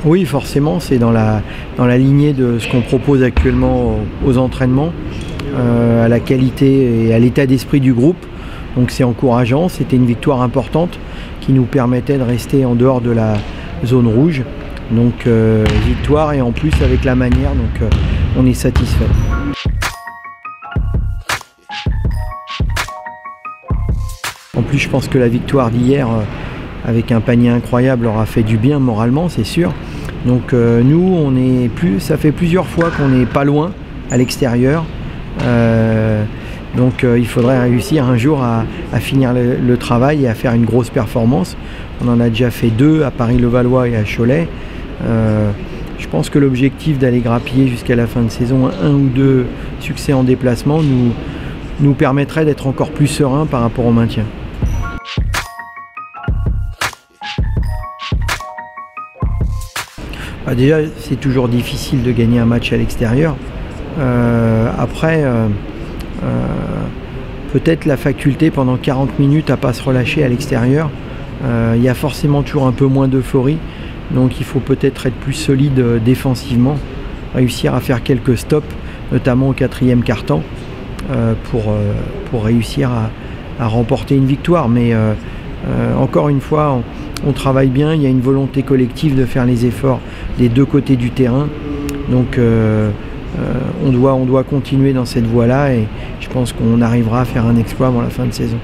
Oui, forcément, c'est dans la lignée de ce qu'on propose actuellement aux entraînements, à la qualité et à l'état d'esprit du groupe. Donc c'est encourageant, c'était une victoire importante qui nous permettait de rester en dehors de la zone rouge. Donc victoire et en plus avec la manière, donc on est satisfait. En plus je pense que la victoire d'hier avec un panier incroyable leur a fait du bien moralement, c'est sûr. Donc nous ça fait plusieurs fois qu'on n'est pas loin à l'extérieur. Donc il faudrait réussir un jour à finir le travail et à faire une grosse performance. On en a déjà fait 2 à Paris-Levallois et à Cholet. Je pense que l'objectif d'aller grappiller jusqu'à la fin de saison 1 ou 2 succès en déplacement nous permettrait d'être encore plus serein par rapport au maintien. Déjà, c'est toujours difficile de gagner un match à l'extérieur. Après, peut-être la faculté pendant 40 minutes à ne pas se relâcher à l'extérieur. Il y a forcément toujours un peu moins d'euphorie. Donc il faut peut-être être plus solide défensivement, réussir à faire quelques stops, notamment au 4e quart-temps, pour réussir à remporter une victoire. Mais encore une fois, on travaille bien, il y a une volonté collective de faire les efforts des 2 côtés du terrain. Donc on doit continuer dans cette voie-là et je pense qu'on arrivera à faire un exploit avant la fin de saison.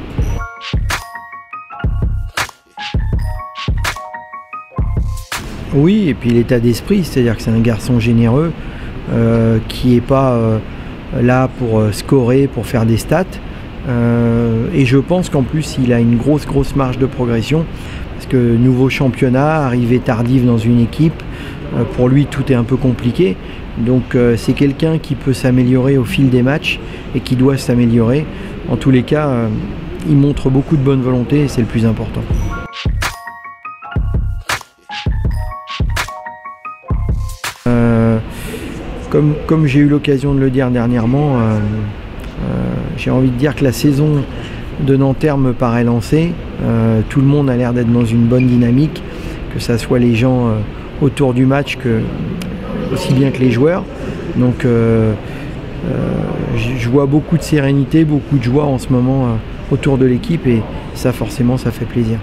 Oui, et puis l'état d'esprit, c'est-à-dire que c'est un garçon généreux qui n'est pas là pour scorer, pour faire des stats. Et je pense qu'en plus, il a une grosse marge de progression parce que nouveau championnat, arrivée tardive dans une équipe, pour lui tout est un peu compliqué. Donc c'est quelqu'un qui peut s'améliorer au fil des matchs et qui doit s'améliorer. En tous les cas, il montre beaucoup de bonne volonté et c'est le plus important. Comme j'ai eu l'occasion de le dire dernièrement, j'ai envie de dire que la saison de Nanterre me paraît lancée. Tout le monde a l'air d'être dans une bonne dynamique, que ce soit les gens autour du match, aussi bien que les joueurs. Donc je vois beaucoup de sérénité, beaucoup de joie en ce moment autour de l'équipe et ça forcément ça fait plaisir.